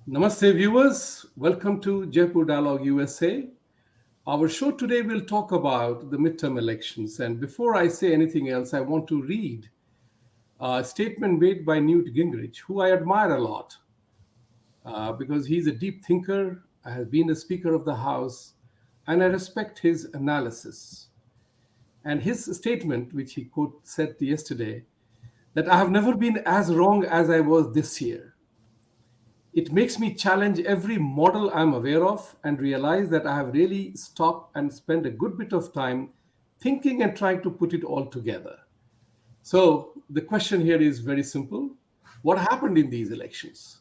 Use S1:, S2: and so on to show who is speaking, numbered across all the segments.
S1: Namaste, viewers. Welcome to Jaipur Dialogue USA. Our show today will talk about the midterm elections. And before I say anything else, I want to read a statement made by Newt Gingrich, who I admire a lot because he's a deep thinker, has been a Speaker of the House, and I respect his analysis. And his statement, which he said yesterday, that I have never been as wrong as I was this year. It makes me challenge every model I'm aware of and realize that I have really stopped and spent a good bit of time thinking and trying to put it all together. So the question here is very simple. What happened in these elections?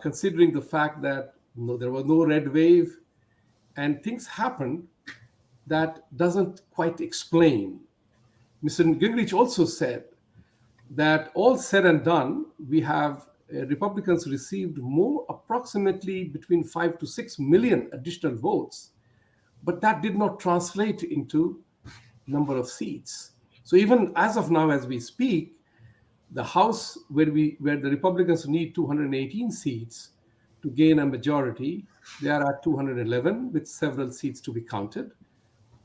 S1: Considering the fact that there was no red wave and things happened that doesn't quite explain. Mr. Gingrich also said that all said and done, we have Republicans received more, approximately between 5 to 6 million additional votes, but that did not translate into number of seats. So even as of now, as we speak, the House, where the Republicans need 218 seats to gain a majority, they are at 211 with several seats to be counted,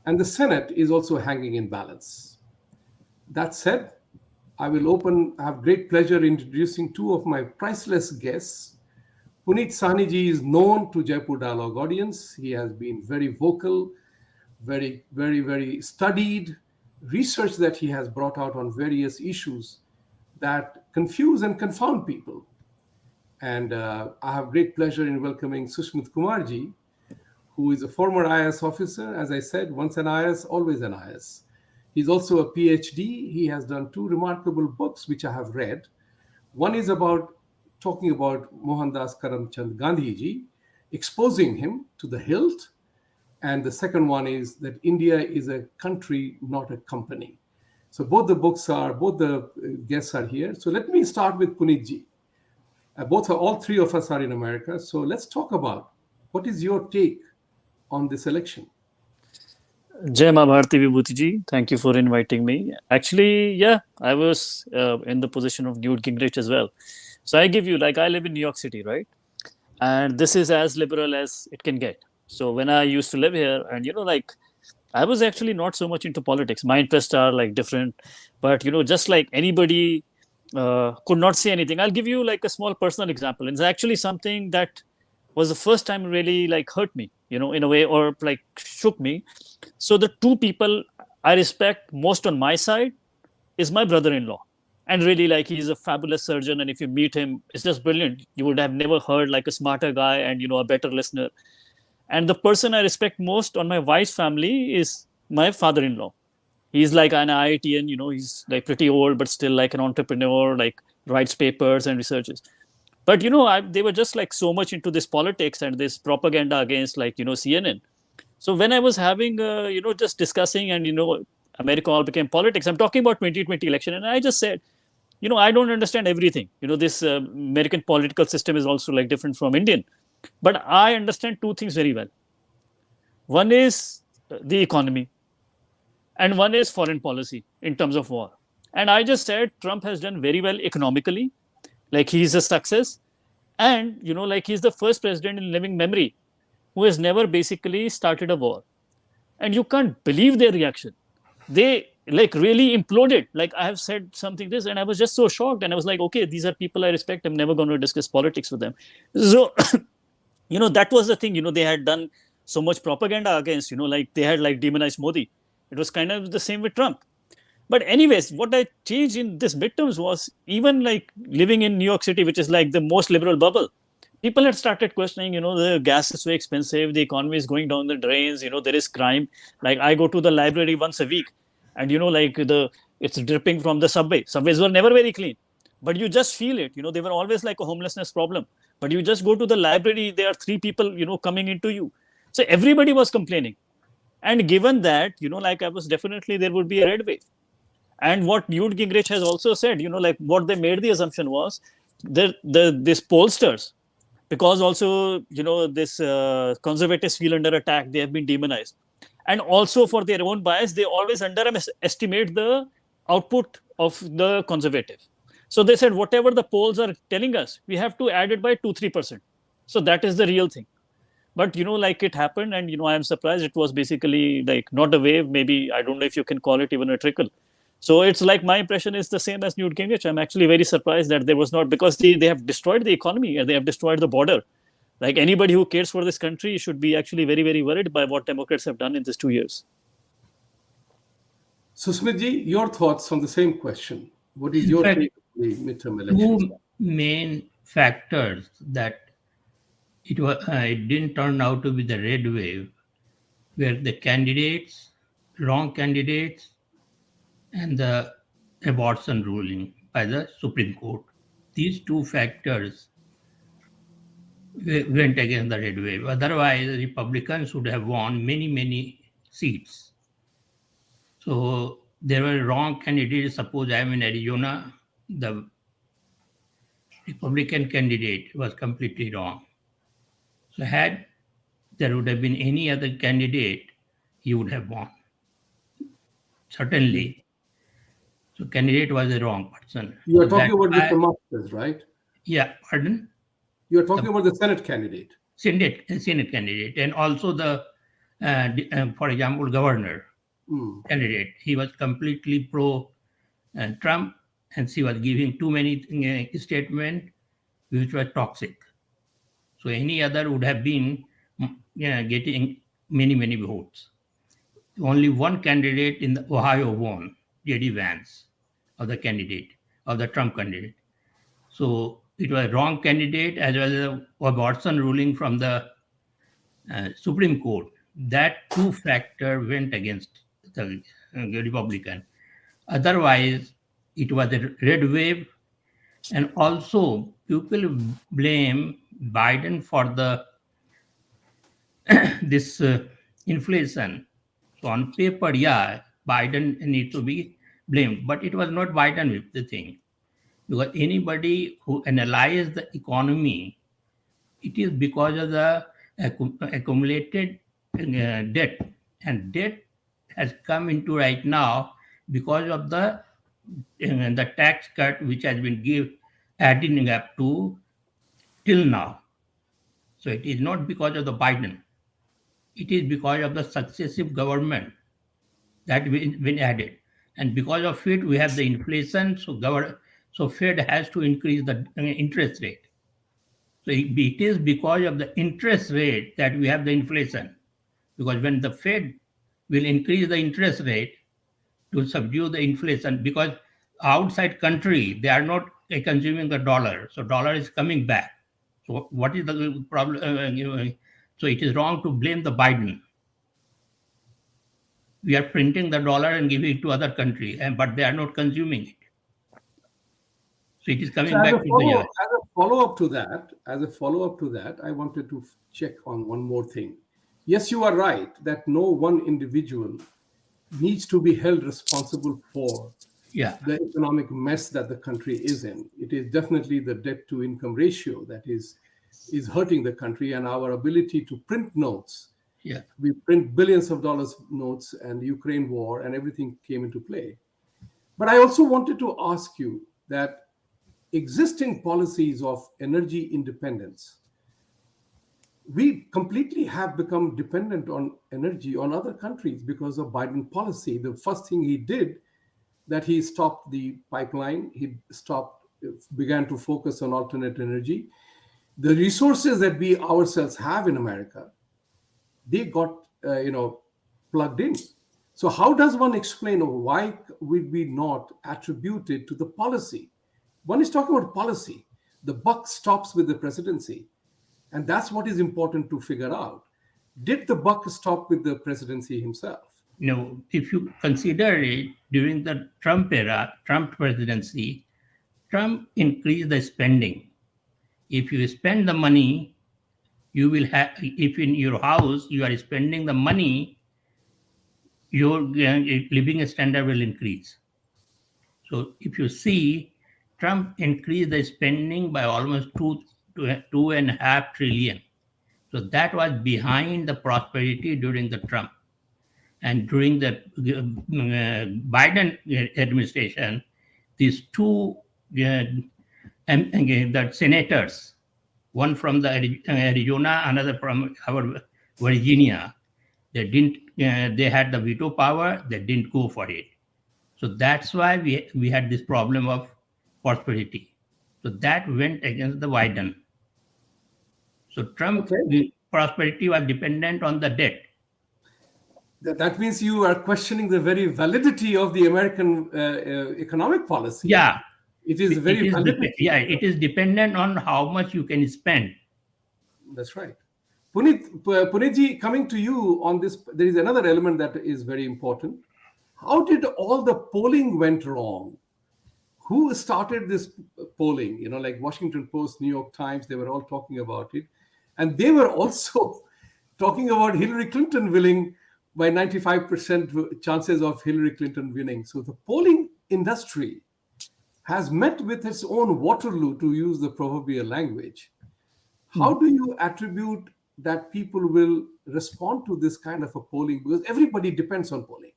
S1: and the Senate is also hanging in balance. That said, I have great pleasure introducing two of my priceless guests. Puneet Sahani ji is known to Jaipur Dialogue audience. He has been very vocal, very studied, research that he has brought out on various issues that confuse and confound people. And I have great pleasure in welcoming Susmit Kumar ji, who is a former IAS officer. As I said, once an IAS, always an IAS. He's also a PhD. He has done two remarkable books, which I have read. One is talking about Mohandas Karamchand Gandhi ji, exposing him to the hilt. And the second one is that India is a country, not a company. So both the guests are here. So let me start with Puneet ji. All three of us are in America. So let's talk about what is your take on this election?
S2: Jai Ma Bharati Vibhuti ji, thank you for inviting me. Actually, yeah, I was in the position of Newt Gingrich as well. So I give you, I live in New York City, right? And this is as liberal as it can get. So when I used to live here, and I was actually not so much into politics. My interests are different, but just like anybody could not say anything. I'll give you a small personal example. It's actually something that was the first time really hurt me, in a way, or shook me. So the two people I respect most on my side is my brother-in-law. And really, he's a fabulous surgeon. And if you meet him, it's just brilliant. You would have never heard a smarter guy and, a better listener. And the person I respect most on my wife's family is my father-in-law. He's like an IITian, he's pretty old, but still an entrepreneur, writes papers and researches. But, they were just so much into this politics and this propaganda against CNN. So when I was having, just discussing and, America all became politics, I'm talking about 2020 election. And I just said, I don't understand everything. This American political system is also different from Indian. But I understand two things very well. One is the economy and one is foreign policy in terms of war. And I just said Trump has done very well economically. He's a success. And, he's the first president in living memory who has never basically started a war. And you can't believe their reaction. They really imploded. I have said something this and I was just so shocked. And I was like, okay, these are people I respect. I'm never going to discuss politics with them. So, that was the thing, they had done so much propaganda against, they had demonized Modi. It was kind of the same with Trump. But anyways, what I changed in this midterms was even living in New York City, which is the most liberal bubble. People had started questioning, the gas is so expensive, the economy is going down the drains, there is crime. I go to the library once a week and, it's dripping from the subway. Subways were never very clean, but you just feel it. They were always a homelessness problem. But you just go to the library, there are three people, coming into you. So everybody was complaining. And given that, I was definitely, there would be a red wave. And what Newt Gingrich has also said, what they made the assumption was this pollsters, because also, this conservatives feel under attack, they have been demonized. And also for their own bias, they always underestimate the output of the conservative. So they said, whatever the polls are telling us, we have to add it by 2-3%. So that is the real thing. But like it happened, and I am surprised. It was basically like not a wave, maybe I don't know if you can call it even a trickle. So it's like my impression is the same as Newt Gingrich. I'm actually very surprised that there was not, because they have destroyed the economy and they have destroyed the border. Like anybody who cares for this country should be actually very, very worried by what Democrats have done in these 2 years.
S1: Susmit ji, your thoughts on the same question. What is
S3: In
S1: your
S3: fact,
S1: take on the midterm elections?
S3: two main factors that it didn't turn out to be the red wave were the candidates, wrong candidates, and the abortion ruling by the Supreme Court. These two factors went against the red wave. Otherwise, the Republicans would have won many, many seats. So there were wrong candidates. Suppose I am in Arizona, the Republican candidate was completely wrong. So had there would have been any other candidate, he would have won. Certainly. So candidate was the wrong person.
S1: You are
S3: So
S1: talking about
S3: why,
S1: Mr. Masters, right?
S3: yeah, pardon?
S1: You are talking about the Senate candidate.
S3: Senate candidate, and also the, for example, governor candidate. He was completely pro Trump, and she was giving too many statements which were toxic. So any other would have been getting many, many votes. Only one candidate in the Ohio won, J.D. Vance, of the candidate, of the Trump candidate. So it was a wrong candidate, as well as a abortion ruling from the Supreme Court. That two factor went against the Republican. Otherwise, it was a red wave. And also, people blame Biden for the this inflation. So on paper, yeah, Biden needs to be blamed, but it was not Biden with the thing, because anybody who analyzes the economy, it is because of the accumulated debt, and debt has come into right now because of the tax cut which has been adding up to till now. So it is not because of the Biden. It is because of the successive government that been added, and because of it we have the inflation. So Fed has to increase the interest rate. So it is because of the interest rate that we have the inflation, because when the Fed will increase the interest rate to subdue the inflation, because outside country they are not consuming the dollar, so dollar is coming back. So what is the problem? So it is wrong to blame the Biden. We are printing the dollar and giving it to other country, but they are not consuming it. So it is coming
S1: So
S3: back to the US.
S1: as a follow-up to that, I wanted to check on one more thing. Yes, you are right that no one individual needs to be held responsible for
S3: Yeah.
S1: the economic mess that the country is in. It is definitely the debt to income ratio that is hurting the country, and our ability to print notes.
S3: Yeah.
S1: We print billions of dollars notes, and the Ukraine war and everything came into play. But I also wanted to ask you that existing policies of energy independence, we completely have become dependent on energy on other countries because of Biden policy. The first thing he did, that he stopped the pipeline, began to focus on alternate energy. The resources that we ourselves have in America, they got plugged in. So how does one explain, or why would we not attribute it to the policy? One is talking about policy. The buck stops with the presidency. And that's what is important to figure out. Did the buck stop with the presidency himself?
S3: If you consider it, during the Trump era, Trump presidency, Trump increased the spending. If you spend the money, you will have, if in your house you are spending the money, your living standard will increase. So if you see, Trump increased the spending by almost 2.5 trillion. So that was behind the prosperity during the Trump. And during the Biden administration, these two that senators, one from the Arizona, another from our Virginia. They didn't. They had the veto power. They didn't go for it. So that's why we had this problem of prosperity. So that went against the Biden. So Trump
S1: Okay.
S3: prosperity was dependent on the debt.
S1: That means you are questioning the very validity of the American economic policy.
S3: Yeah,
S1: It is very valid.
S3: it is dependent on how much you can spend.
S1: That's right. Puneetji, coming to you on this, there is another element that is very important. How did all the polling went wrong? Who started this polling? Like Washington Post, New York Times, they were all talking about it. And they were also talking about Hillary Clinton winning by 95% chances of Hillary Clinton winning. So the polling industry has met with its own Waterloo, to use the proverbial language. How do you attribute that people will respond to this kind of a polling? Because everybody depends on polling.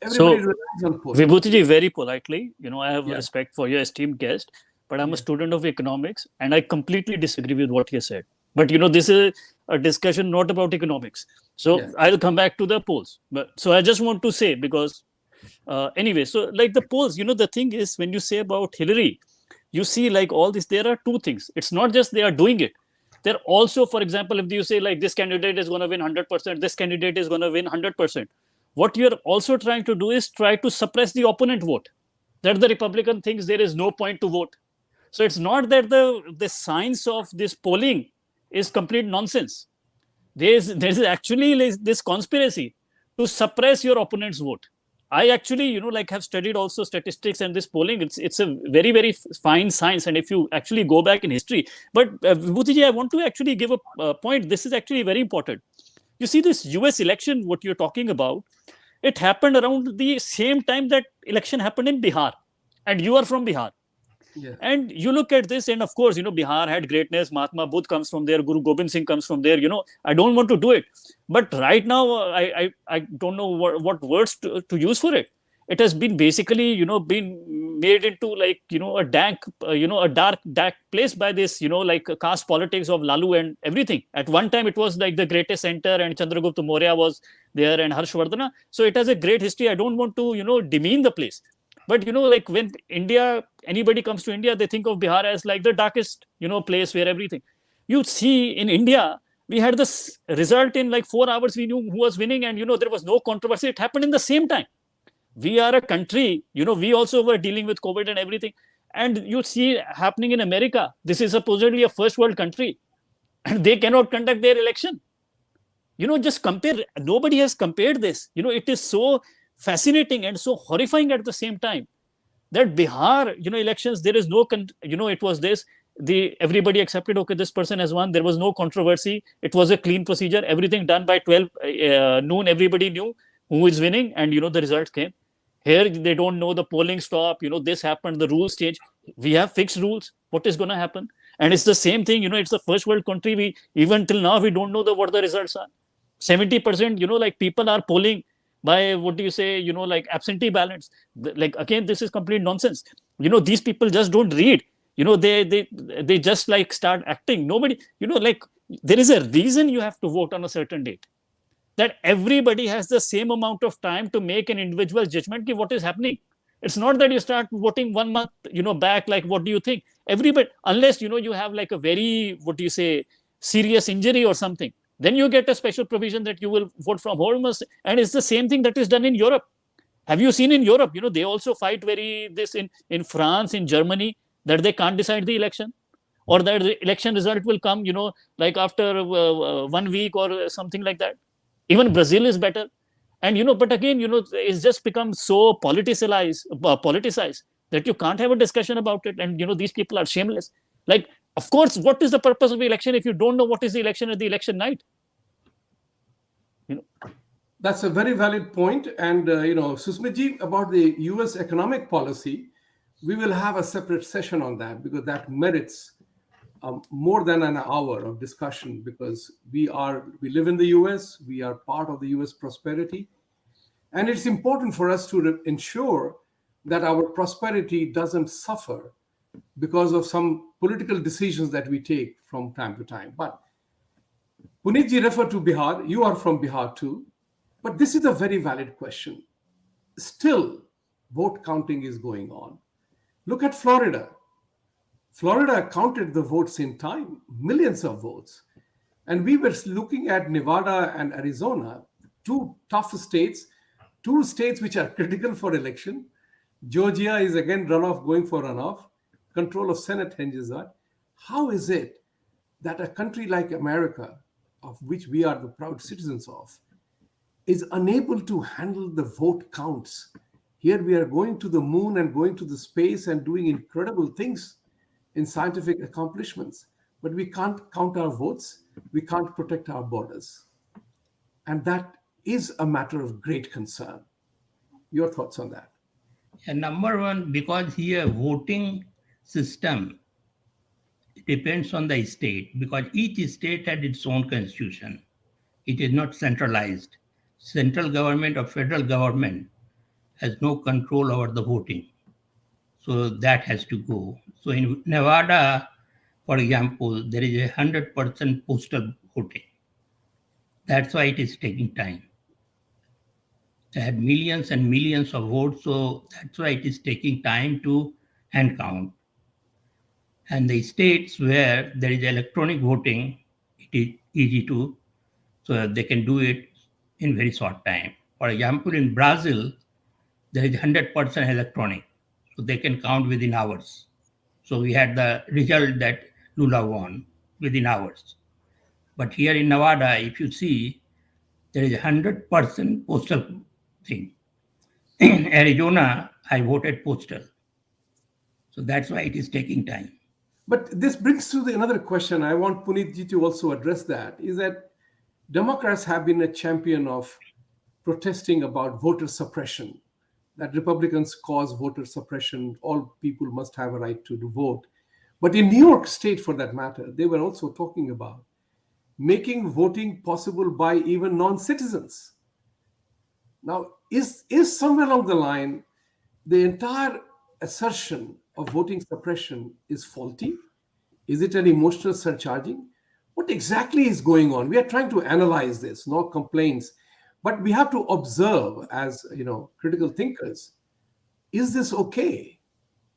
S1: Everybody relies on polling.
S2: Vibhuti, very politely, I have
S1: Yeah.
S2: respect for your esteemed guest, but I'm a student of economics and I completely disagree with what he said. But this is a discussion not about economics. So
S1: Yeah.
S2: I'll come back to the polls. But so I just want to say, because anyway, so like the polls, the thing is, when you say about Hillary, you see like all this, there are two things. It's not just they are doing it. They're also, for example, if you say like this candidate is going to win 100%, this candidate is going to win 100%. What you're also trying to do is try to suppress the opponent vote, that the Republican thinks there is no point to vote. So it's not that the science of this polling is complete nonsense. There's actually this conspiracy to suppress your opponent's vote. I actually, have studied also statistics and this polling. It's a very, very fine science. And if you actually go back in history, but Vibhuti, I want to actually give a point. This is actually very important. You see, this US election, what you're talking about, it happened around the same time that election happened in Bihar. And you are from Bihar.
S1: Yeah.
S2: And you look at this, and of course, Bihar had greatness. Mahatma Buddha comes from there. Guru Gobind Singh comes from there. I don't want to do it. But right now, I don't know what words to use for it. It has been basically, been made into like, a dank, a dark place by this, like caste politics of Lalu and everything. At one time, it was like the greatest center, and Chandragupta Maurya was there, and Harshvardhana. So it has a great history. I don't want to, demean the place. But like when anybody comes to India, they think of Bihar as like the darkest, place where everything. You see, in India, we had this result in like 4 hours. We knew who was winning, and there was no controversy. It happened in the same time. We are a country, we also were dealing with COVID and everything. And you see happening in America. This is supposedly a first world country, and they cannot conduct their election. Just compare. Nobody has compared this. It is so fascinating and so horrifying at the same time that Bihar, elections, there is no, it was this, everybody accepted, okay, this person has won. There was no controversy. It was a clean procedure. Everything done by 12 noon. Everybody knew who is winning, and the results came. Here they don't know, the polling stopped. This happened. The rules change. We have fixed rules. What is going to happen? And it's the same thing. It's the first world country. We even till now we don't know what the results are. 70%. Like people are polling by what do you say? Like absentee ballots. Like again, this is complete nonsense. These people just don't read. They just like start acting. Nobody. Like there is a reason you have to vote on a certain date. That everybody has the same amount of time to make an individual judgment of what is happening. It's not that you start voting 1 month, back, like, what do you think? Everybody, unless, you have like a very, what do you say, serious injury or something, then you get a special provision that you will vote from home. And it's the same thing that is done in Europe. Have you seen in Europe, they also fight this in France, in Germany, that they can't decide the election, or that the election result will come, like after 1 week or something like that. Even Brazil is better. And, but again, it's just become so politicized that you can't have a discussion about it. And, these people are shameless. Like, of course, what is the purpose of the election if you don't know what is the election at the election night?
S1: That's a very valid point. And, Susmitji, about the US economic policy, we will have a separate session on that, because that merits more than an hour of discussion, because we live in the US, we are part of the US prosperity. And it's important for us to ensure that our prosperity doesn't suffer because of some political decisions that we take from time to time. But Puneetji referred to Bihar. You are from Bihar too. But this is a very valid question. Still, vote counting is going on. Look at Florida. Florida counted the votes in time, millions of votes. And we were looking at Nevada and Arizona, two tough states, two states which are critical for election. Georgia is again runoff, going for runoff. Control of Senate hinges on. How is it that a country like America, of which we are the proud citizens of, is unable to handle the vote counts? Here we are going to the moon and going to the space and doing incredible things in scientific accomplishments, but we can't count our votes, we can't protect our borders. And that is a matter of great concern. Your thoughts on that?
S3: And number one, because here voting system depends on the state, because each state had its own constitution. It is not centralized. Central government or federal government has no control over the voting. So that has to go. So in Nevada, for example, there is 100% postal voting. That's why it is taking time. They had millions and millions of votes, so that's why it is taking time to hand count. And the states where there is electronic voting, it is easy to, so they can do it in very short time. For example, in Brazil, there is 100% electronic, so they can count within hours. So we had the result that Lula won within hours. But here in Nevada, if you see, there is 100% postal thing. In Arizona, I voted postal. So that's why it is taking time.
S1: But this brings to another question. I want Puneetji to also address that, is that Democrats have been a champion of protesting about voter suppression, that Republicans cause voter suppression. All people must have a right to vote. But in New York State, for that matter, they were also talking about making voting possible by even non-citizens. Now, is somewhere along the line, the entire assertion of voting suppression is faulty? Is it an emotional surcharging? What exactly is going on? We are trying to analyze this, no complaints, but we have to observe as critical thinkers. Is this okay?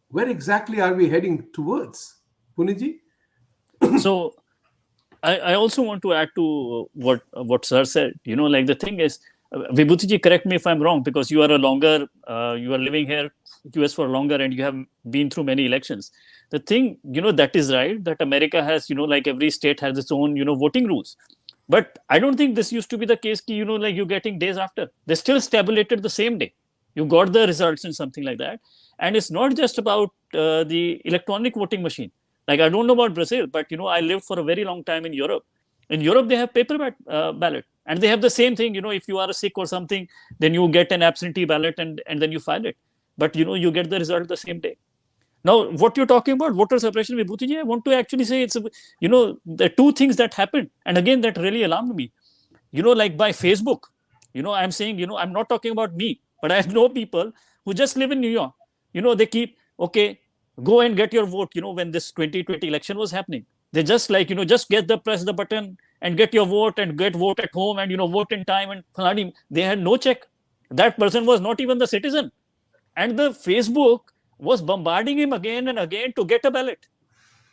S1: Where exactly are we heading towards? Puniji?
S2: So I also want to add to what Sir said. Like the thing is, Vibhuti, correct me if I'm wrong, because you are you are living here, US for longer, and you have been through many elections. The thing, that is right, that America has, like every state has its own, voting rules. But I don't think this used to be the case, like you're getting days after. They still tabulated the same day. You got the results and something like that. And it's not just about the electronic voting machine. Like, I don't know about Brazil, but, I lived for a very long time in Europe. In Europe, they have paper ballot. And they have the same thing, if you are sick or something, then you get an absentee ballot and then you file it. But, you get the result the same day. Now, what you're talking about, voter suppression, Vibhuti, I want to actually say it's, the two things that happened. And again, that really alarmed me. Like by Facebook, I'm saying, I'm not talking about me, but I know people who just live in New York. They keep, okay, go and get your vote, when this 2020 election was happening. They just just press the button and get your vote and get vote at home and, vote in time. And they had no check. That person was not even the citizen. And the Facebook was bombarding him again and again to get a ballot.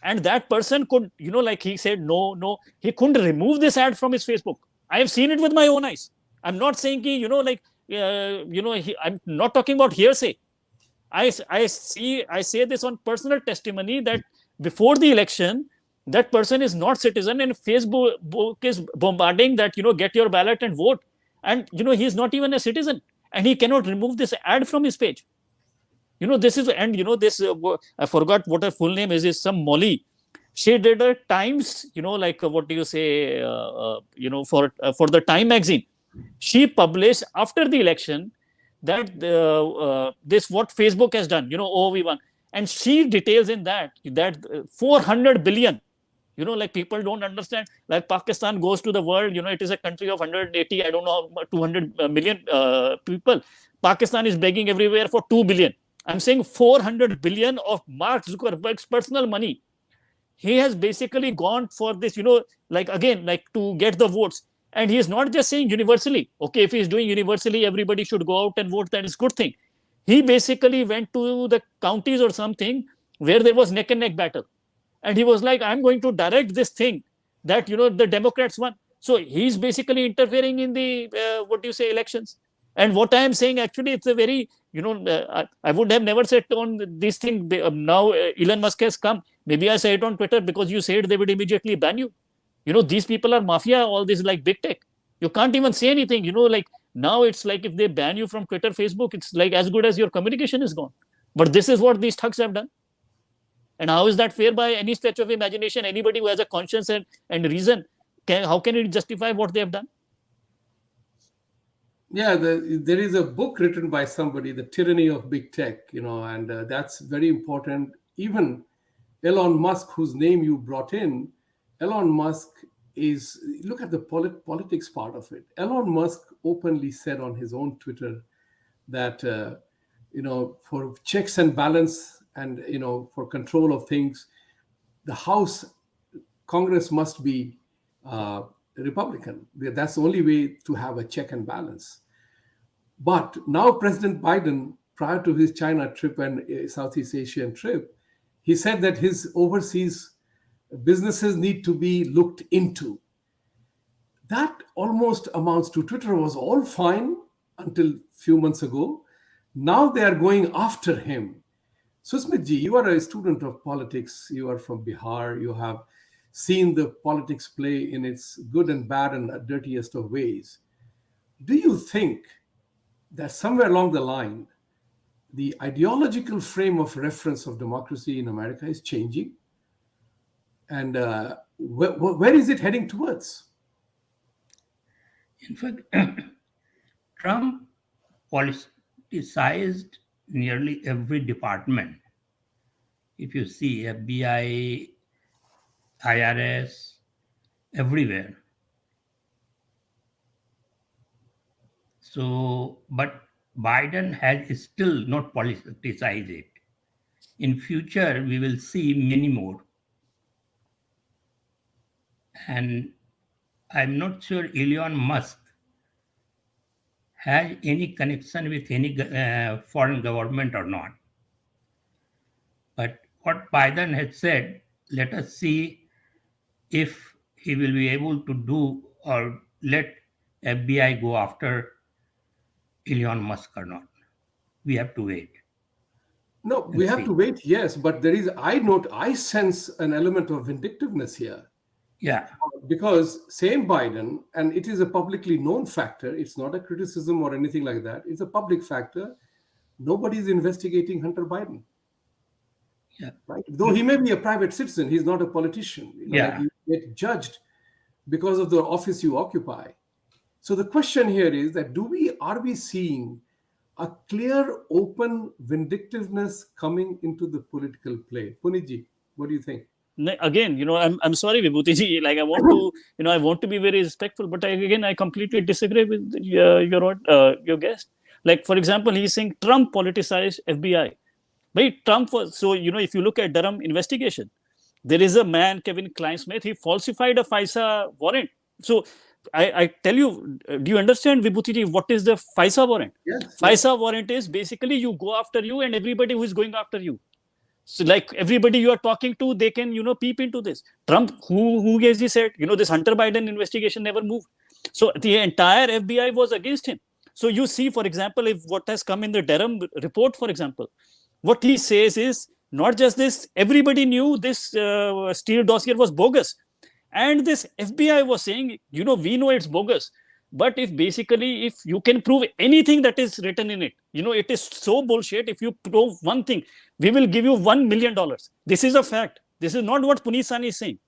S2: And that person could, like he said, no, he couldn't remove this ad from his Facebook. I have seen it with my own eyes. I'm not saying, I'm not talking about hearsay. I say this on personal testimony that before the election, that person is not citizen and Facebook is bombarding that, get your ballot and vote. And, he's not even a citizen and he cannot remove this ad from his page. This is, and, this, I forgot what her full name is some Molly. She did a Times, what do you say, for the Time magazine. She published after the election that this what Facebook has done, we won. And she details in that 400 billion, like people don't understand, like Pakistan goes to the world, it is a country of 180, I don't know, 200 million people. Pakistan is begging everywhere for 2 billion. I'm saying 400 billion of Mark Zuckerberg's personal money. He has basically gone for this, like again, like to get the votes. And he is not just saying universally, okay, if he's doing universally, everybody should go out and vote, that is good thing. He basically went to the counties or something where there was neck and neck battle. And he was like, I'm going to direct this thing that, the Democrats won. So he's basically interfering in the, elections. And what I am saying, actually, it's a very, I would have never said on this thing. Now Elon Musk has come. Maybe I say it on Twitter because you said they would immediately ban you. These people are mafia, all this like big tech. You can't even say anything, like now it's like if they ban you from Twitter, Facebook, it's like as good as your communication is gone. But this is what these thugs have done. And how is that fair by any stretch of imagination? Anybody who has a conscience and reason, how can it justify what they have done?
S1: Yeah, there is a book written by somebody, The Tyranny of Big Tech, and that's very important. Even Elon Musk, whose name you brought in, Elon Musk look at the politics part of it. Elon Musk openly said on his own Twitter that, for checks and balance and, for control of things, the Congress must be Republican. That's the only way to have a check and balance. But now President Biden, prior to his China trip and Southeast Asian trip, he said that his overseas businesses need to be looked into. That almost amounts to Twitter was all fine until a few months ago. Now they are going after him. Susmit ji, you are a student of politics. You are from Bihar. You have seen the politics play in its good and bad and dirtiest of ways. Do you think that somewhere along the line, the ideological frame of reference of democracy in America is changing? And where is it heading towards?
S3: In fact, Trump politicized nearly every department. If you see FBI, IRS, everywhere. So, but Biden has still not politicized it. In future, we will see many more. And I'm not sure Elon Musk has any connection with any foreign government or not. But what Biden has said, let us see if he will be able to do or let FBI go after Elon Musk or not. We have to wait.
S1: No, we have to wait, yes, but I sense an element of vindictiveness here.
S3: Yeah.
S1: Because same Biden, and it is a publicly known factor, it's not a criticism or anything like that, it's a public factor. Nobody is investigating Hunter Biden.
S3: Yeah.
S1: Right? Though he may be a private citizen, he's not a politician.
S3: Yeah.
S1: Like you get judged because of the office you occupy. So the question here is that are we seeing a clear, open vindictiveness coming into the political play? Puneet, what do you think?
S2: Again, I'm sorry, Vibhuti ji. Like I want to be very respectful, but I completely disagree with your guest. Like for example, he's saying Trump politicized FBI. But Trump was if you look at Durham investigation, there is a man, Kevin Kleinsmith, he falsified a FISA warrant. So I tell you, do you understand, Vibhuti ji, what is the FISA warrant?
S1: Yes.
S2: FISA warrant is basically you go after you and everybody who is going after you. So like everybody you are talking to, they can, peep into this. Trump, who has he said, this Hunter Biden investigation never moved. So the entire FBI was against him. So you see, for example, if what has come in the Durham report, for example, what he says is not just this, everybody knew this Steele dossier was bogus. And this FBI was saying, we know it's bogus. But if you can prove anything that is written in it, it is so bullshit. If you prove one thing, we will give you $1 million. This is a fact. This is not what Puneet Sahani is saying.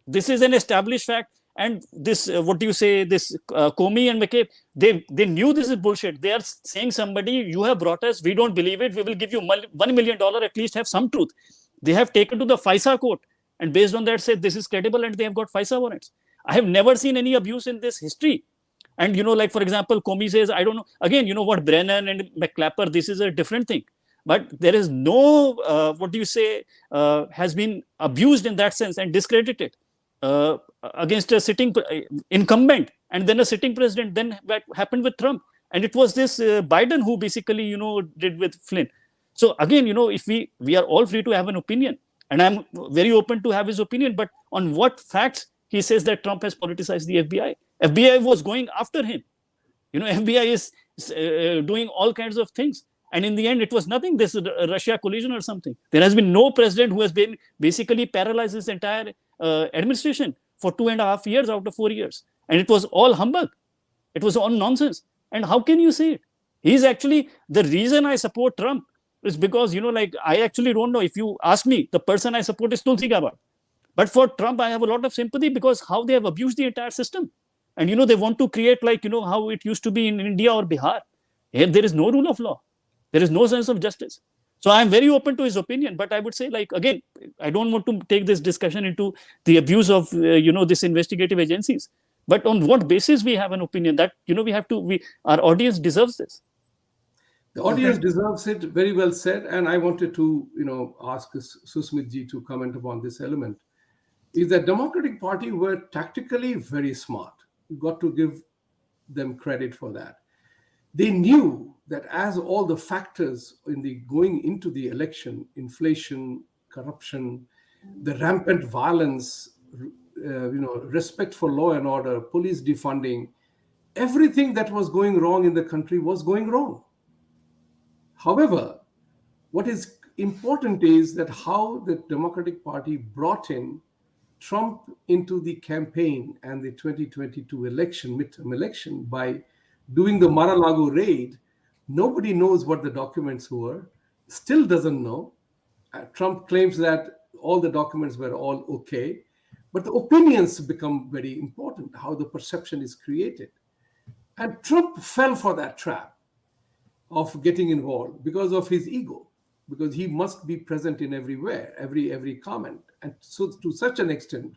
S2: This is an established fact. And this, this Comey and McCabe, they knew this is bullshit. They are saying somebody, you have brought us, we don't believe it. We will give you $1 million, at least have some truth. They have taken to the FISA court. And based on that, said this is credible and they have got FISA warrants. I have never seen any abuse in this history. And, like, for example, Comey says, I don't know. Again, what Brennan and McClapper, this is a different thing. but there is no has been abused in that sense and discredited against a sitting incumbent and then a sitting president. Then what happened with Trump, and it was this Biden who basically did with Flynn. So again, if we are all free to have an opinion, and I'm very open to have his opinion, but on what facts he says that Trump has politicized the FBI? FBI was going after him. FBI is doing all kinds of things. And in the end, it was nothing. This Russia collision or something. There has been no president who has been basically paralyzed this entire administration for 2.5 years out of 4 years. And it was all humbug. It was all nonsense. And how can you say it? He's actually, the reason I support Trump is because, I actually don't know. If you ask me, the person I support is Tulsi Gabbard. But for Trump, I have a lot of sympathy because how they have abused the entire system. And, they want to create how it used to be in India or Bihar. Here, there is no rule of law. There is no sense of justice. So I'm very open to his opinion, but I would say, again, I don't want to take this discussion into the abuse of, this investigative agencies. But on what basis we have an opinion that, our audience deserves this.
S1: The audience deserves it. Very well said. And I wanted to, ask Susmit ji to comment upon this element. Is that Democratic Party were tactically very smart. You've got to give them credit for that. They knew that as all the factors in the going into the election, inflation, corruption, the rampant violence, respect for law and order, police defunding, everything that was going wrong in the country was going wrong. However, what is important is that how the Democratic Party brought in Trump into the campaign and the 2022 election, midterm election, by doing the Mar-a-Lago raid. Nobody knows what the documents were, still doesn't know. Trump claims that all the documents were all okay, but the opinions become very important, how the perception is created. And Trump fell for that trap of getting involved because of his ego, because he must be present in everywhere, every comment. And so to such an extent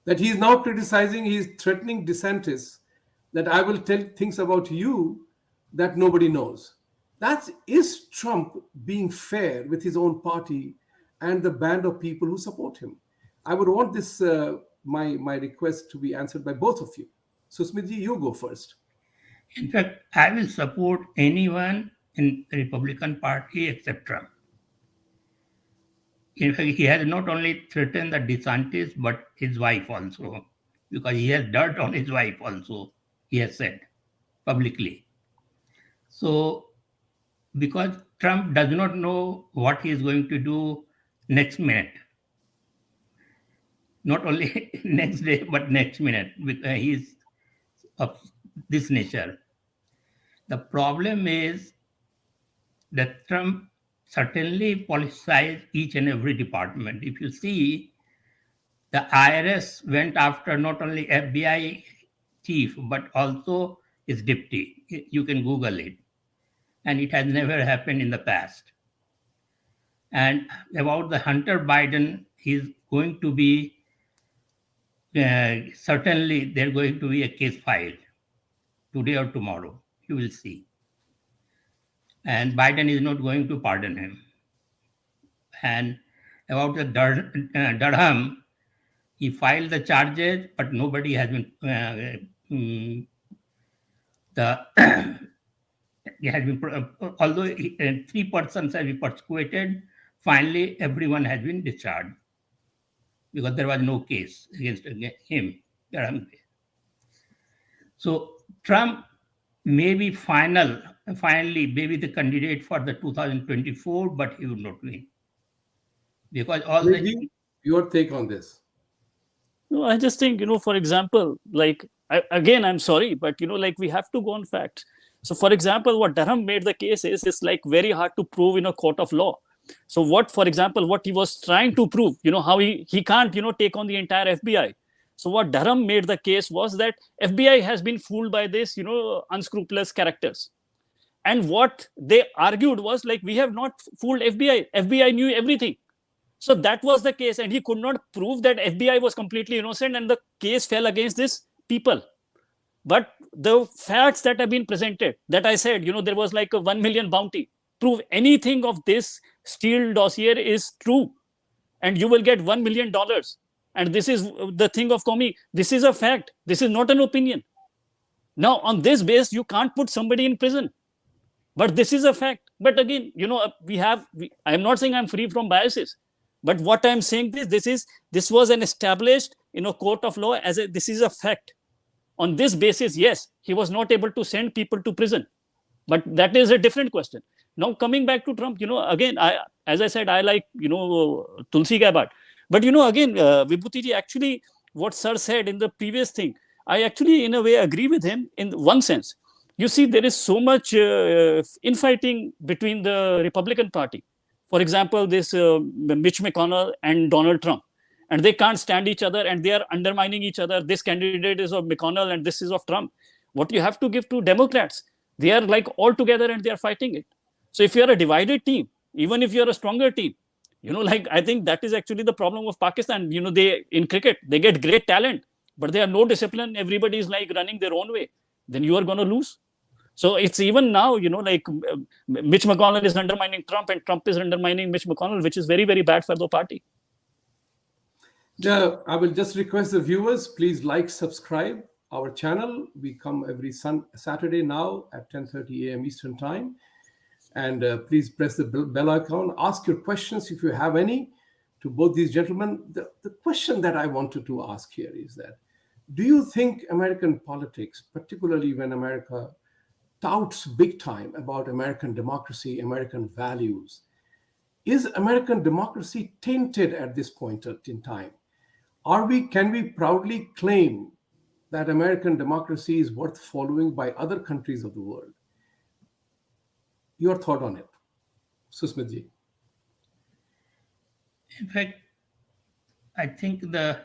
S1: that he is now criticizing, he is threatening DeSantis that I will tell things about you that nobody knows. That is Trump being fair with his own party and the band of people who support him. I would want this, my request to be answered by both of you. Susmitji, you go first.
S3: In fact, I will support anyone in the Republican Party except Trump. In fact, he has not only threatened the DeSantis, but his wife also, because he has dirt on his wife also, he has said publicly. So, because Trump does not know what he is going to do next minute, not only next day, but next minute, he is of this nature. The problem is that Trump certainly politicized each and every department. If you see, the IRS went after not only FBI chief, but also his deputy. You can Google it. And it has never happened in the past. And about the Hunter Biden, he's going to be, certainly there's going to be a case filed today or tomorrow. You will see. And Biden is not going to pardon him. And about the Durham, he filed the charges, but nobody has been, although 3 persons have been persecuted, finally everyone has been discharged because there was no case against him. So Trump may be finally maybe the candidate for the 2024, but he will not win. Because all
S1: Maybe your take on this.
S2: No, I just think, for example, I'm sorry, but, we have to go on facts. So, for example, what Durham made the case is very hard to prove in a court of law. So for example, what he was trying to prove, how he can't, take on the entire FBI. So what Durham made the case was that FBI has been fooled by this, unscrupulous characters. And what they argued was we have not fooled FBI. FBI knew everything. So that was the case. And he could not prove that FBI was completely innocent and the case fell against these people. But the facts that have been presented, that I said, there was a 1 million bounty prove anything of this Steele dossier is true, and you will get $1 million. And this is the thing of Komi. This is a fact. This is not an opinion. Now, on this base, you can't put somebody in prison. But this is a fact. But again, I'm not saying I'm free from biases. But what I'm saying this was an established, court of law this is a fact. On this basis, yes, he was not able to send people to prison. But that is a different question. Now, coming back to Trump, again, as I said, I like, Tulsi Gabbard. But, again, Vibhuti ji, actually, what Sir said in the previous thing, I actually, in a way, agree with him in one sense. You see, there is so much infighting between the Republican Party. For example, this Mitch McConnell and Donald Trump. And they can't stand each other and they are undermining each other. This candidate is of McConnell and this is of Trump. What you have to give to Democrats, they are like all together and they are fighting it. So if you're a divided team, even if you're a stronger team, I think that is actually the problem of Pakistan. They in cricket, they get great talent, but they have no discipline. Everybody is like running their own way. Then you are going to lose. So it's even now, Mitch McConnell is undermining Trump and Trump is undermining Mitch McConnell, which is very, very bad for the party.
S1: Yeah, I will just request the viewers, please like, subscribe our channel. We come every Saturday now at 10:30 a.m. Eastern Time. And please press the bell icon. Ask your questions if you have any to both these gentlemen. The question that I wanted to ask here is that, do you think American politics, particularly when America touts big time about American democracy, American values, is American democracy tainted at this point in time? Can we proudly claim that American democracy is worth following by other countries of the world? Your thought on it, Susmit ji.
S3: In fact, I think the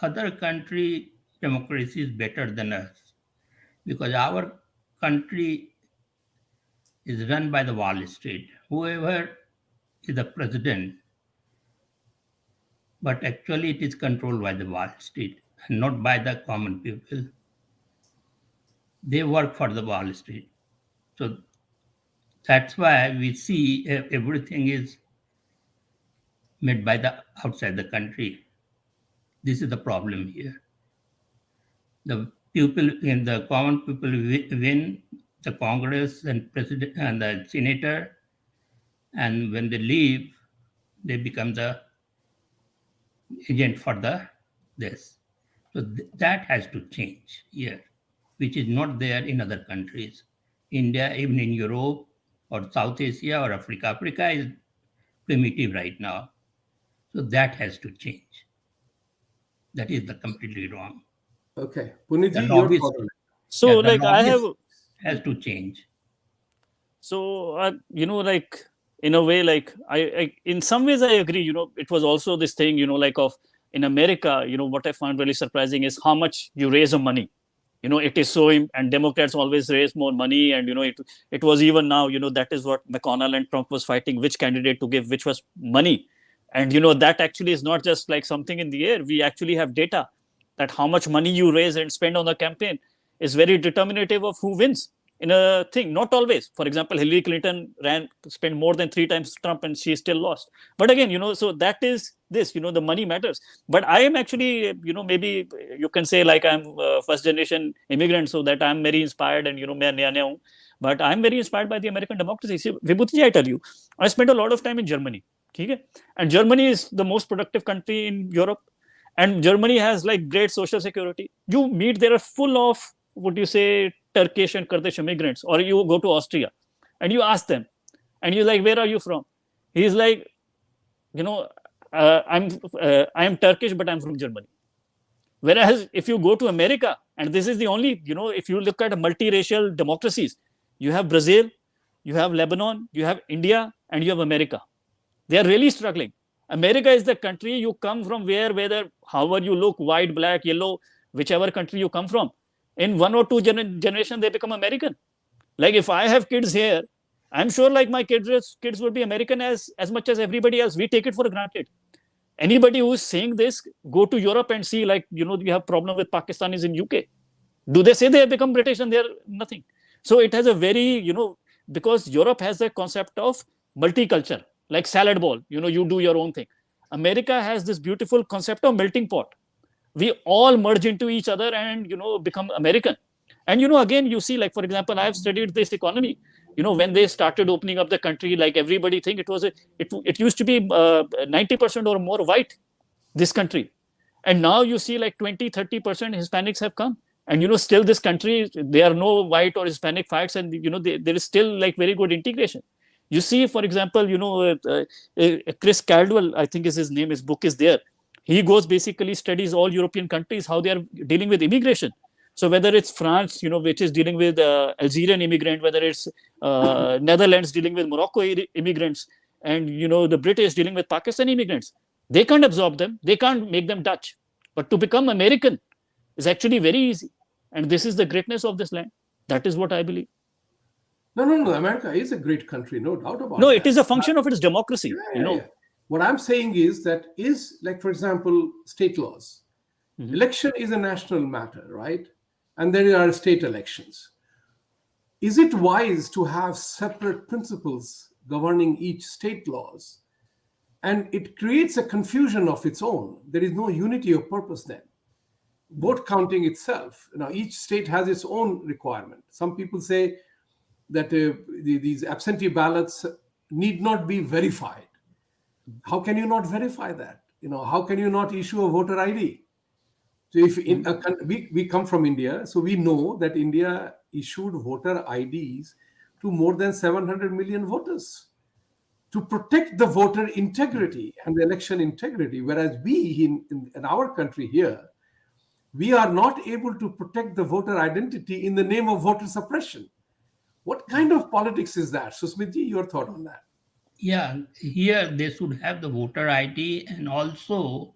S3: other country democracy is better than us because our country is run by the Wall Street. Whoever is the president, but actually it is controlled by the Wall Street and not by the common people. They work for the Wall Street. So that's why we see everything is made by the outside the country. This is the problem here. The people in the common people win the Congress and president and the senator, and when they leave, they become the agent for this. So that has to change here, which is not there in other countries. India, even in Europe or South Asia or Africa. Africa is primitive right now. So that has to change. That is completely wrong.
S1: Okay. Puneet ji,
S2: so I have...
S3: has to change.
S2: So, in a way, I in some ways I agree, it was also this thing, in America, what I found really surprising is how much you raise of money. It is so, and Democrats always raise more money. And, it was even now, that is what McConnell and Trump was fighting, which candidate to give, which was money. And, that actually is not just like something in the air. We actually have data that how much money you raise and spend on the campaign is very determinative of who wins in a thing. Not always. For example, Hillary Clinton spent more than 3 times Trump and she still lost. But again, so that is this, the money matters. But I am actually, maybe you can say like I'm first generation immigrant, so that I'm very inspired and, but I'm very inspired by the American democracy. See, Vibhuti, I tell you, I spent a lot of time in Germany. Okay? And Germany is the most productive country in Europe. And Germany has like great social security. You meet, they are full of, what do you say, Turkish and Kurdish immigrants. Or you go to Austria and you ask them, and you're like, where are you from? He's like, I am Turkish, but I'm from Germany. Whereas if you go to America, and this is the only, if you look at multiracial democracies, you have Brazil, you have Lebanon, you have India, and you have America. They are really struggling. America is the country you come from whether however you look, white, black, yellow, whichever country you come from, in 1 or 2 generations, they become American. Like if I have kids here, I'm sure like my kids would be American as much as everybody else. We take it for granted. Anybody who is saying this, go to Europe and see like, you have problem with Pakistanis in UK. Do they say they have become British and they're nothing? So it has a very, because Europe has the concept of multicultural, like salad bowl. You do your own thing. America has this beautiful concept of melting pot. We all merge into each other and become American. And again, you see, like for example, I have studied this economy. When they started opening up the country, like everybody think it used to be 90% or more white, this country. And now you see like 20-30% Hispanics have come. And still this country, there are no white or Hispanic facts, and there is still like very good integration. You see, for example, Chris Caldwell, I think is his name, his book is there. He goes basically studies all European countries, how they are dealing with immigration. So whether it's France, which is dealing with Algerian immigrant, whether it's Netherlands dealing with Morocco immigrants, and the British dealing with Pakistani immigrants, they can't absorb them, they can't make them Dutch. But to become American is actually very easy, and this is the greatness of this land. That is what I believe.
S1: No. America is a great country, no doubt about
S2: No,
S1: that.
S2: it is a function of its democracy.
S1: Yeah. What I'm saying is that like, for example, state laws. Election is a national matter, right? And there are state elections. Is it wise to have separate principles governing each state laws? And it creates a confusion of its own. There is no unity of purpose then. Vote counting itself, each state has its own requirement. Some people say that these absentee ballots need not be verified. How can you not verify that? How can you not issue a voter ID? So if we come from India, so we know that India issued voter IDs to more than 700 million voters to protect the voter integrity and the election integrity. Whereas we in our country here, we are not able to protect the voter identity in the name of voter suppression. What kind of politics is that? Susmitji, your thought on that?
S3: Yeah, here they should have the voter ID, and also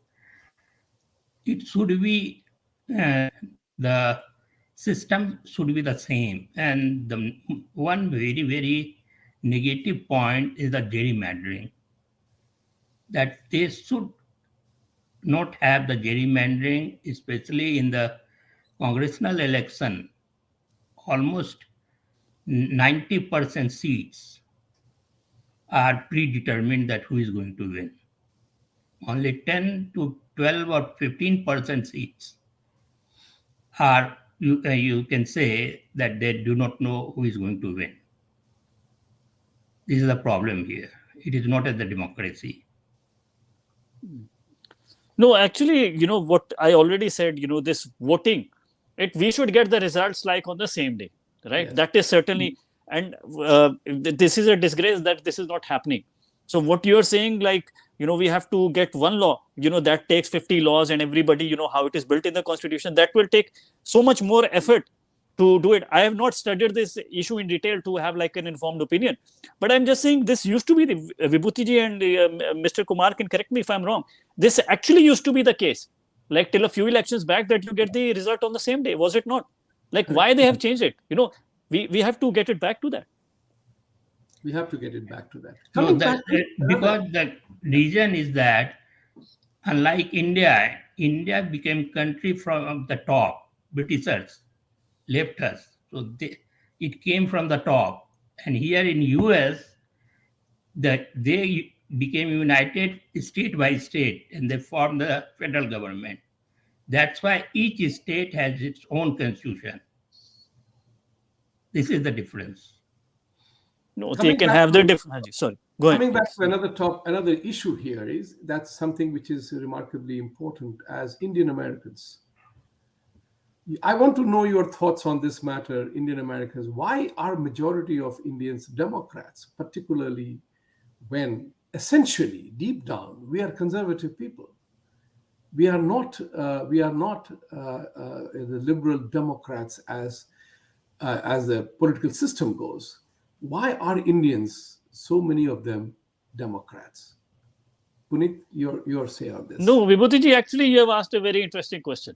S3: it should be the system should be the same. And the one very, very negative point is the gerrymandering, that they should not have the gerrymandering, especially in the congressional election. Almost 90% seats are predetermined that who is going to win. Only 10 to 12 or 15% seats are, you can say that they do not know who is going to win. This is the problem here. It is not as the democracy.
S2: No, actually, what I already said, this voting, we should get the results like on the same day, right?
S1: Yes.
S2: That is certainly, and this is a disgrace that this is not happening. So what you're saying, like, we have to get one law, that takes 50 laws, and everybody, how it is built in the constitution, that will take so much more effort to do it. I have not studied this issue in detail to have like an informed opinion, but I'm just saying this used to be the Vibhuti ji and Mr. Kumar can correct me if I'm wrong. This actually used to be the case, like till a few elections back, that you get the result on the same day, was it not? Like, why they have changed it? We have to get it back to that.
S1: We have to get it back to that.
S3: Because the reason is that, unlike India became country from the top. Britishers left us, so it came from the top. And here in US, that they became united state by state, and they formed the federal government. That's why each state has its own constitution. This is the difference.
S2: No, they can have their different. Sorry, go ahead.
S1: Coming back to another issue here is that's something which is remarkably important as Indian Americans. I want to know your thoughts on this matter, Indian Americans. Why are majority of Indians Democrats, particularly when essentially deep down we are conservative people? We are not the liberal Democrats as the political system goes. Why are Indians, so many of them, Democrats? Puneet, your say on this.
S2: No, Vibhuti ji, actually you have asked a very interesting question.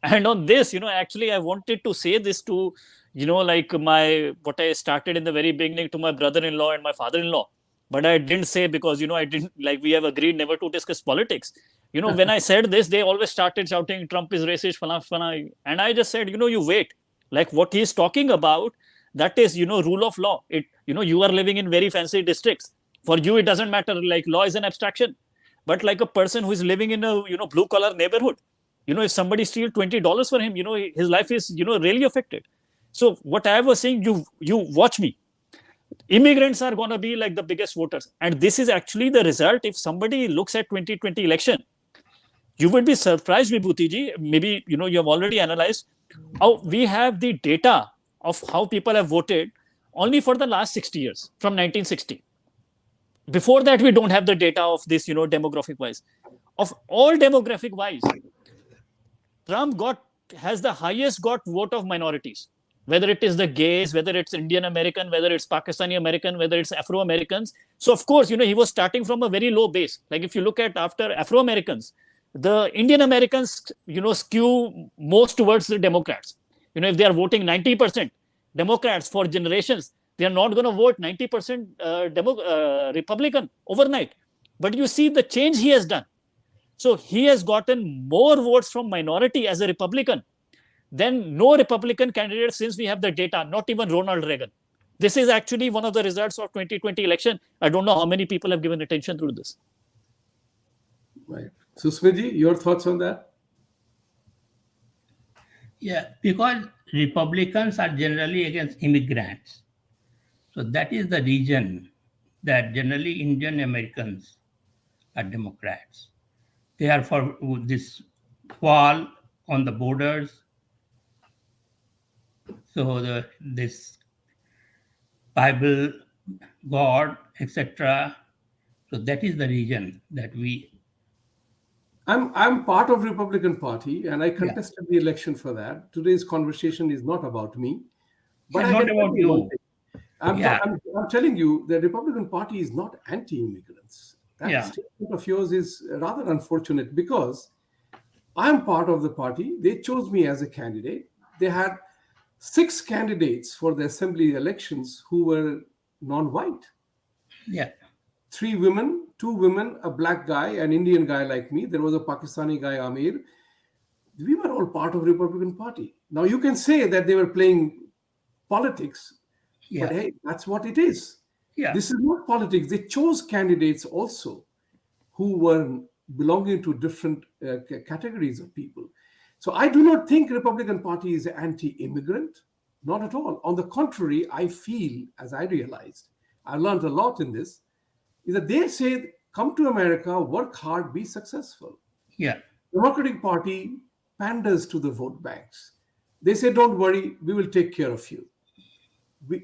S2: And on this, actually I wanted to say this to, like what I started in the very beginning to my brother-in-law and my father-in-law. But I didn't say because, I didn't, like we have agreed never to discuss politics. When I said this, they always started shouting, Trump is racist, fala. And I just said, you wait. Like what he's talking about, That is, rule of law. You are living in very fancy districts. For you, it doesn't matter. Like, law is an abstraction. But like a person who is living in a, blue collar neighborhood, if somebody steals $20 for him, his life is, really affected. So what I was saying, you watch me. Immigrants are going to be like the biggest voters. And this is actually the result. If somebody looks at 2020 election, you would be surprised, Vibhuti ji. Maybe, you have already analyzed how we have the data of how people have voted only for the last 60 years, from 1960. Before that, we don't have the data of this, demographic wise. Of all demographic wise, Trump has the highest vote of minorities, whether it is the gays, whether it's Indian American, whether it's Pakistani American, whether it's Afro Americans. So of course, he was starting from a very low base. Like if you look at after Afro Americans, the Indian Americans, skew most towards the Democrats. If they are voting 90% Democrats for generations, they are not going to vote 90% Republican overnight. But you see the change he has done. So he has gotten more votes from minority as a Republican than no Republican candidate since we have the data, not even Ronald Reagan. This is actually one of the results of 2020 election. I don't know how many people have given attention to this.
S1: Right. Susmit ji, your thoughts on that?
S3: Yeah, because Republicans are generally against immigrants. So that is the reason that generally Indian Americans are Democrats. They are for this wall on the borders. So this Bible, God, etc. So that is the reason that
S1: I'm part of Republican Party, and I contested the election for that. Today's conversation is not about me, but
S3: not about you.
S1: I'm telling you, the Republican Party is not anti-immigrants. That statement of yours is rather unfortunate because I'm part of the party. They chose me as a candidate. They had 6 candidates for the assembly elections who were non-white.
S3: Yeah.
S1: 3 women, 2 women, a black guy, an Indian guy like me. There was a Pakistani guy, Amir. We were all part of Republican Party. Now you can say that they were playing politics, but hey, that's what it is.
S3: Yeah.
S1: This is not politics. They chose candidates also who were belonging to different categories of people. So I do not think Republican Party is anti-immigrant, not at all. On the contrary, I feel, as I realized, I learned a lot in this, is that they say, come to America, work hard, be successful.
S3: Yeah.
S1: Democratic Party panders to the vote banks. They say, don't worry, we will take care of you.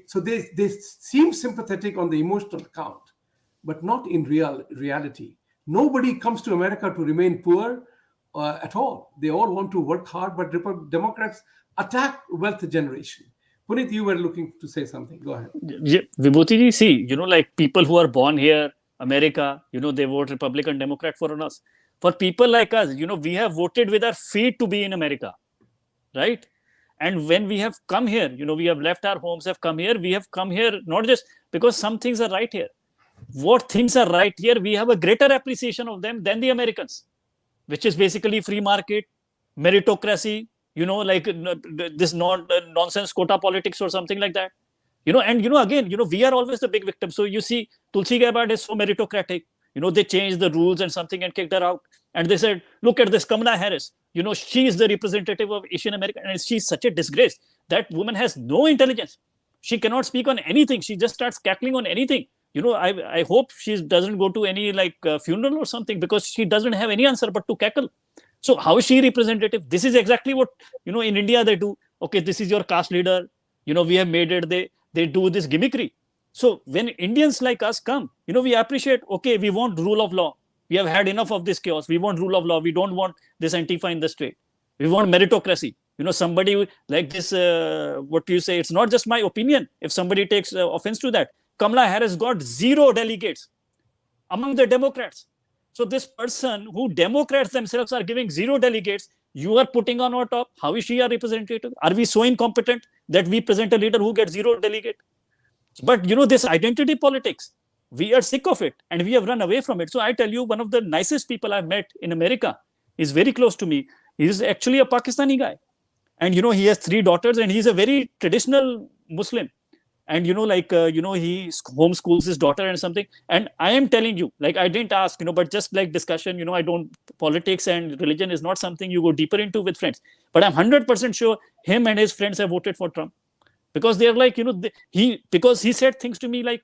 S1: So they seem sympathetic on the emotional count, but not in reality. Nobody comes to America to remain poor at all. They all want to work hard, but Democrats attack wealth generation. Puneet, you were looking to say something. Go ahead.
S2: Yeah, Vibhuti, see, like people who are born here, America, they vote Republican, Democrat for us. For people like us, we have voted with our feet to be in America, right? And when we have come here, we have left our homes, have come here, we have come here not just because some things are right here. What things are right here, we have a greater appreciation of them than the Americans, which is basically free market, meritocracy, like this nonsense quota politics or something like that. And again, we are always the big victim. So you see, Tulsi Gabbard is so meritocratic. They changed the rules and something and kicked her out. And they said, look at this Kamala Harris. She is the representative of Asian American, and she's such a disgrace. That woman has no intelligence. She cannot speak on anything. She just starts cackling on anything. I hope she doesn't go to any funeral or something because she doesn't have any answer but to cackle. So how is she representative? This is exactly what, in India they do. Okay, this is your caste leader. We have made it. They do this gimmickry. So when Indians like us come, we appreciate, okay, we want rule of law. We have had enough of this chaos. We want rule of law. We don't want this Antifa in the street. We want meritocracy. Somebody like this, what do you say? It's not just my opinion. If somebody takes offense to that, Kamala Harris got 0 delegates among the Democrats. So this person who Democrats themselves are giving 0 delegates, you are putting on our top. How is she a representative? Are we so incompetent that we present a leader who gets 0 delegate? But this identity politics, we are sick of it and we have run away from it. So I tell you, one of the nicest people I've met in America is very close to me. He's actually a Pakistani guy. And he has 3 daughters and he's a very traditional Muslim. and he homeschools his daughter and something. And I am telling you, like, I didn't ask, but just like discussion, I don't, politics and religion is not something you go deeper into with friends, but I'm 100% sure him and his friends have voted for Trump, because they're like, because he said things to me like,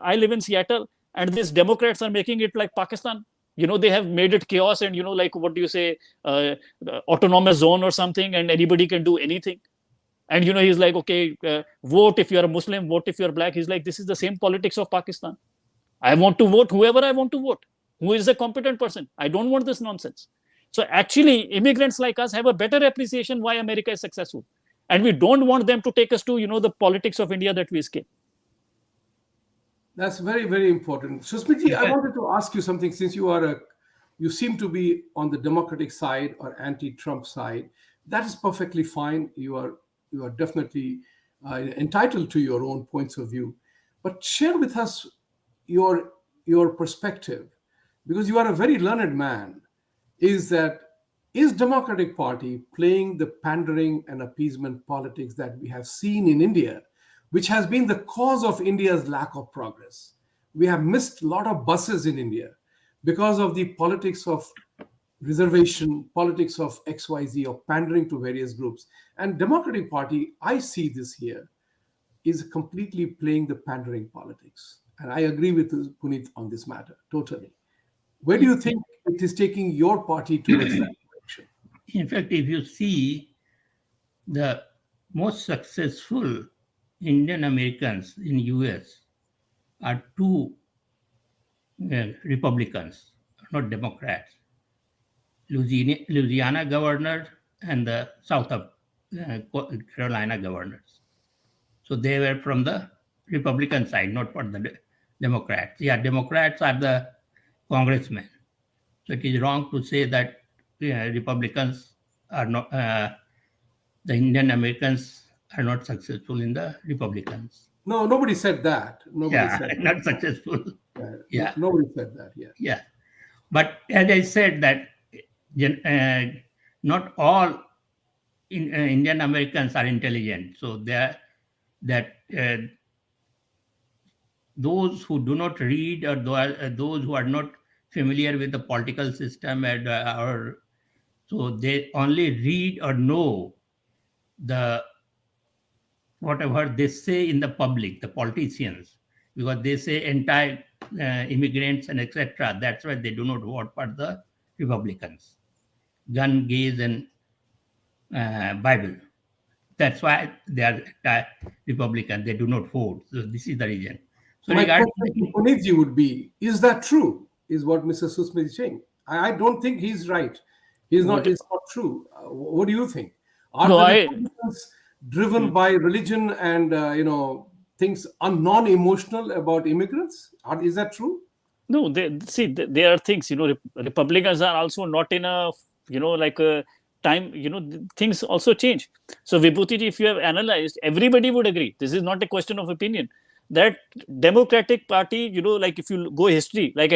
S2: I live in Seattle and these Democrats are making it like Pakistan. They have made it chaos, and like, what do you say, autonomous zone or something, and anybody can do anything. And he's like, okay, vote if you're a Muslim, vote if you're black. He's like, this is the same politics of Pakistan. I want to vote whoever I want to vote, who is a competent person. I don't want this nonsense. So actually, immigrants like us have a better appreciation why America is successful, and we don't want them to take us to the politics of India that we escape.
S1: That's very, very important. Susmitji, I wanted to ask you something, since you seem to be on the Democratic side or anti-Trump side. That is perfectly fine. You are definitely entitled to your own points of view, but share with us your perspective, because you are a very learned man. Is Democratic Party playing the pandering and appeasement politics that we have seen in India, which has been the cause of India's lack of progress? We have missed a lot of buses in India because of the politics of reservation, politics of XYZ, of pandering to various groups. And Democratic Party, I see this here, is completely playing the pandering politics. And I agree with Puneet on this matter, totally. Where do you think it is taking your party towards that direction?
S3: In fact, if you see, the most successful Indian Americans in US are two Republicans, not Democrats. Louisiana governor and the South of Carolina governors. So they were from the Republican side, not for the Democrats. Yeah, Democrats are the congressmen. So it is wrong to say that Republicans are not, the Indian Americans are not successful in the Republicans.
S1: No, nobody said that. Nobody said that.
S3: Not successful. Yeah.
S1: Nobody said that. Yeah.
S3: Yeah. But as I said, that not all Indian Americans are intelligent. So those who do not read, or those who are not familiar with the political system, so they only read or know whatever they say in the public, the politicians, because they say anti-immigrants and etc. That's why they do not vote for the Republicans. Gun, gays, and Bible. That's why they are Republican. They do not vote. So this is the reason. So
S1: my question to Puneetji would be: is that true? Is what Mr. Susmit is saying? I don't think he's right. It's not true. What do you think? Are the Republicans driven by religion and things are non-emotional about immigrants? Is that true?
S2: No, there are things. Republicans are also not in a like a time. Things also change. So Vibhuti, if you have analyzed, everybody would agree. This is not a question of opinion. That Democratic Party, like if you go history, like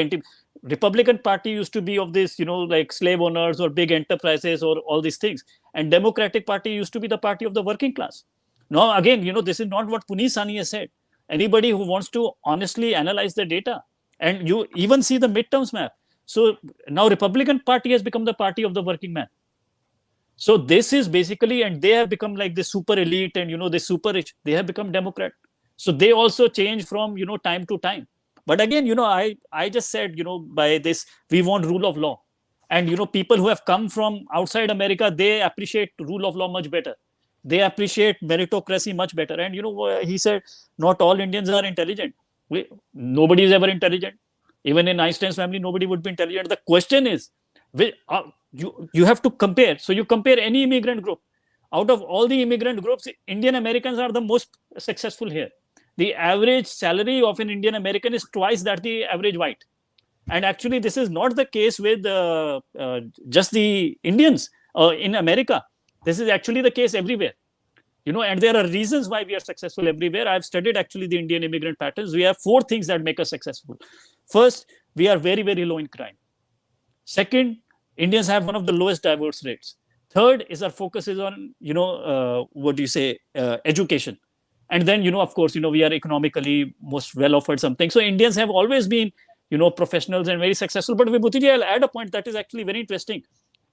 S2: Republican Party used to be of this, like slave owners or big enterprises or all these things. And Democratic Party used to be the party of the working class. Now, again, this is not what Puneet Sahani has said. Anybody who wants to honestly analyze the data, and you even see the midterms map. So now Republican Party has become the party of the working man. So this is basically, and they have become like the super elite and, the super rich. They have become Democrat. So they also change from, time to time. But again, I just said, by this, we want rule of law. And, people who have come from outside America, they appreciate rule of law much better. They appreciate meritocracy much better. And, he said, not all Indians are intelligent. Nobody is ever intelligent. Even in Einstein's family, nobody would be intelligent. The question is, you have to compare. So you compare any immigrant group. Out of all the immigrant groups, Indian Americans are the most successful here. The average salary of an Indian American is twice that the average white. And actually, this is not the case with just the Indians in America. This is actually the case everywhere. And there are reasons why we are successful everywhere. I've studied actually the Indian immigrant patterns. We have 4 things that make us successful. First, we are very, very low in crime. Second, Indians have one of the lowest divorce rates. Third is our focus is on, education. And then, of course, we are economically most well off at something. So Indians have always been, professionals and very successful. But Vibhuti, I'll add a point that is actually very interesting.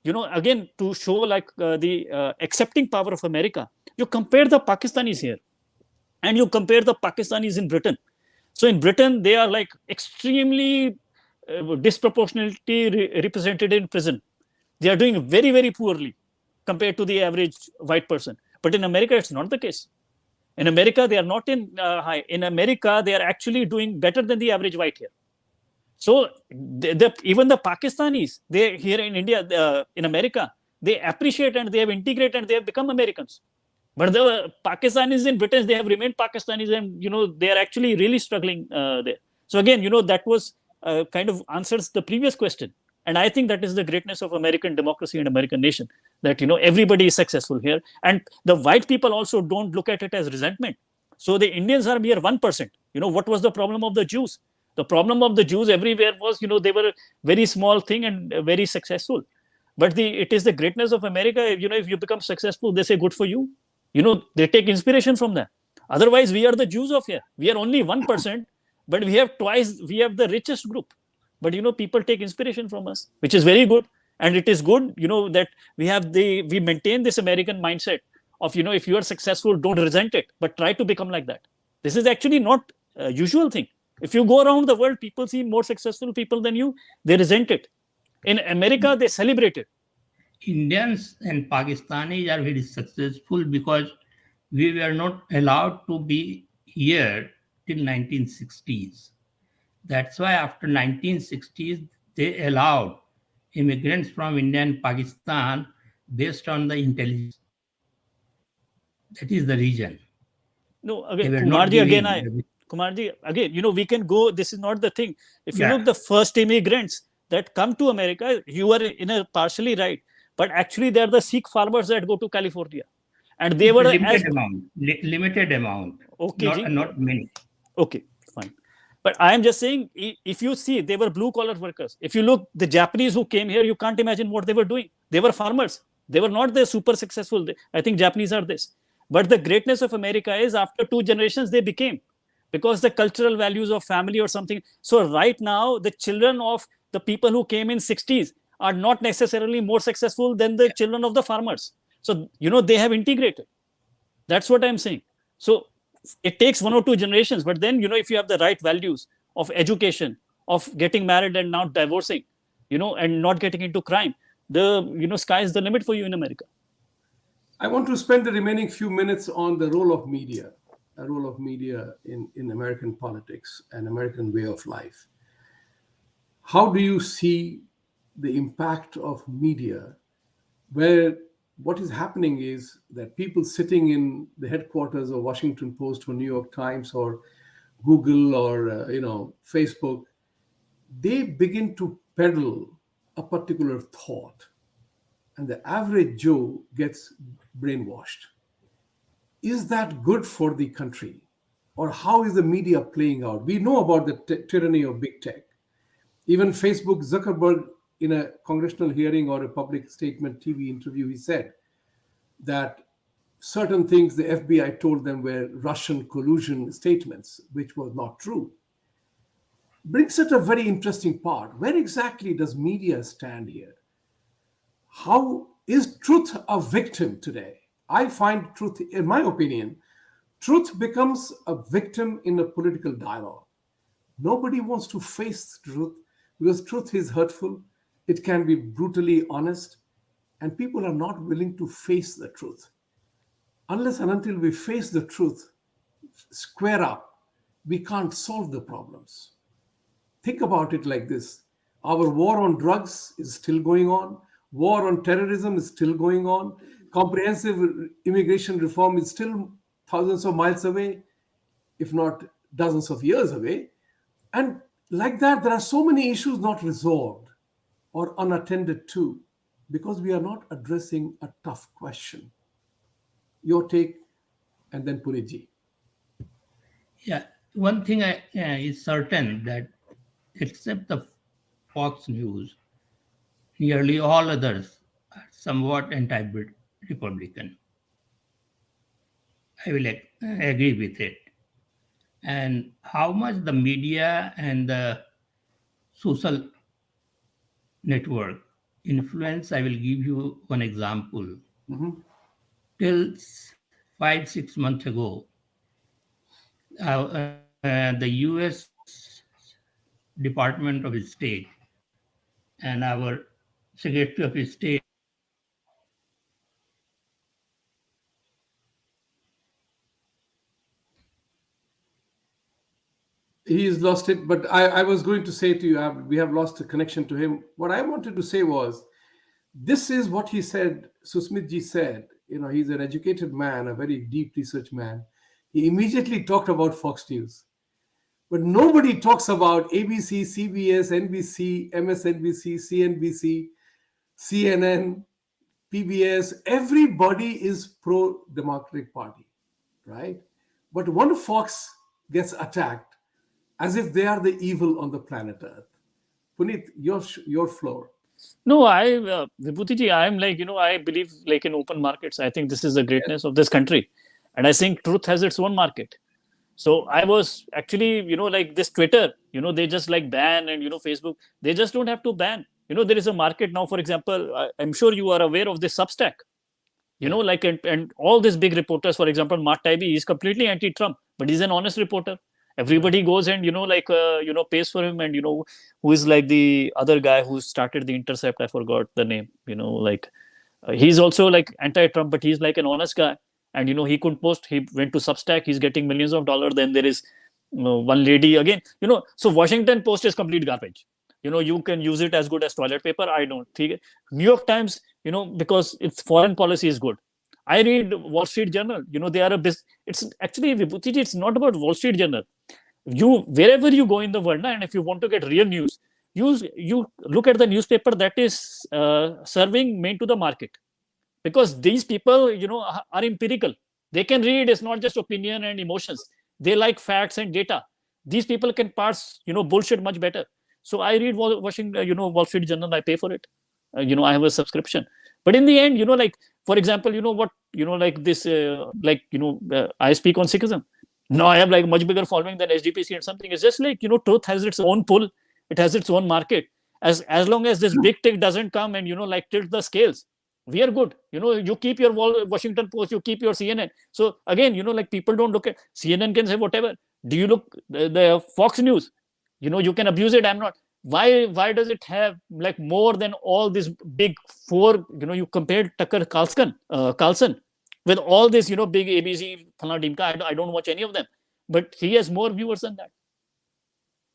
S2: Again, to show like the accepting power of America, you compare the Pakistanis here and you compare the Pakistanis in Britain. So in Britain, they are like extremely disproportionately represented in prison. They are doing very, very poorly compared to the average white person. But in America, it's not the case. In America, they are not in high. In America, they are actually doing better than the average white here. So even the Pakistanis, they here in India, in America, they appreciate and they have integrated and they have become Americans. But the Pakistanis in Britain, they have remained Pakistanis, and they are actually really struggling there. So again, that was kind of answers the previous question. And I think that is the greatness of American democracy and American nation, that everybody is successful here, and the white people also don't look at it as resentment. So the Indians are mere 1%. What was the problem of the Jews? The problem of the Jews everywhere was, they were a very small thing and very successful. But it is the greatness of America. If you become successful, they say good for you. They take inspiration from that. Otherwise, we are the Jews of here. We are only 1%, but we have the richest group. But people take inspiration from us, which is very good. And it is good, that we maintain this American mindset of, if you are successful, don't resent it, but try to become like that. This is actually not a usual thing. If you go around the world, people see more successful people than you, they resent it. In America, they celebrate it.
S3: Indians and Pakistanis are very successful because we were not allowed to be here till 1960s. That's why after 1960s, they allowed immigrants from India and Pakistan based on the intelligence. That is the reason.
S2: No, again, Kumarji, again, we can go, this is not the thing. If you look the first immigrants that come to America, you are partially right. But actually, they are the Sikh farmers that go to California. And they were
S3: limited amount. Okay, not many.
S2: Okay, fine. But I am just saying, if you see, they were blue-collar workers. If you look, the Japanese who came here, you can't imagine what they were doing. They were farmers. They were not the super successful. I think Japanese are this. But the greatness of America is after 2 generations, they became. Because the cultural values of family or something. So right now, the children of the people who came in 60s are not necessarily more successful than the children of the farmers. So, they have integrated. That's what I'm saying. So it takes 1 or 2 generations, but then, if you have the right values of education, of getting married and not divorcing, and not getting into crime, the, sky is the limit for you in America.
S1: I want to spend the remaining few minutes on the role of media, in American politics and American way of life. How do you see the impact of media, where what is happening is that people sitting in the headquarters of Washington Post or New York Times or Google or Facebook, they begin to peddle a particular thought, and the average Joe gets brainwashed. Is that good for the country? Or how is the media playing out? We know about the tyranny of big tech. Even Facebook, Zuckerberg, in a congressional hearing or a public statement TV interview, he said that certain things the FBI told them were Russian collusion statements, which was not true. Brings it a very interesting part. Where exactly does media stand here? How is truth a victim today? I find truth, in my opinion, truth becomes a victim in a political dialogue. Nobody wants to face truth because truth is hurtful. It can be brutally honest, and people are not willing to face the truth. Unless and until we face the truth, square up, we can't solve the problems. Think about it like this. Our war on drugs is still going on. War on terrorism is still going on. Comprehensive immigration reform is still thousands of miles away, if not dozens of years away. And like that, there are so many issues not resolved or unattended to because we are not addressing a tough question. Your take, and then Puneet.
S3: Yeah, one thing is certain that except the Fox News, nearly all others are somewhat anti-Republican. I will agree with it. And how much the media and the social network influence, I will give you one example.
S1: Mhm.
S3: Till 5, 6 months ago, the US Department of State and our Secretary of State
S1: He's lost it, but I was going to say to you, we have lost a connection to him. What I wanted to say was, this is what he said, Susmitji said. He's an educated man, a very deep research man. He immediately talked about Fox News. But nobody talks about ABC, CBS, NBC, MSNBC, CNBC, CNN, PBS. Everybody is pro Democratic Party, right? But one Fox gets attacked as if they are the evil on the planet Earth. Puneet, your floor.
S2: No, Vibhuti ji, I'm like, I believe like in open markets. I think this is the greatness of this country. And I think truth has its own market. So I was actually, like this Twitter, they just like ban, and, Facebook, they just don't have to ban. There is a market now, for example, I'm sure you are aware of this Substack,
S1: Yeah.
S2: like, and all these big reporters, for example, Mark Tybee, he's completely anti-Trump, but he's an honest reporter. Everybody goes and, like, pays for him. And, who is like the other guy who started the Intercept? I forgot the name, like, he's also like anti-Trump, but he's like an honest guy. And he couldn't post. He went to Substack. He's getting millions of dollars. Then there is one lady again. So Washington Post is complete garbage. You can use it as good as toilet paper. I don't think New York Times. Because its foreign policy is good. I read Wall Street Journal. They are a business. It's actually, Vibhuti, it's not about Wall Street Journal. You wherever you go in the world, and if you want to get real news, you look at the newspaper that is serving main to the market, because these people are empirical. They can read. It's not just opinion and emotions. They like facts and data. These people can parse bullshit much better. So I read Washington, Wall Street Journal. I pay for it. I have a subscription. But in the end, like, for example, what like this like I speak on Sikhism. Now I have like much bigger following than SGPC and something. It's just like, truth has its own pull. It has its own market. As long as this big tech doesn't come and like tilt the scales, we are good. You keep your Washington Post, you keep your CNN. So again, like, people don't look at CNN. Can say whatever. Do you look the Fox News? You can abuse it. I'm not. Why does it have like more than all these big four? You compared Tucker Carlson with all this big ABC Phana Dimka. I don't watch any of them, but he has more viewers than that.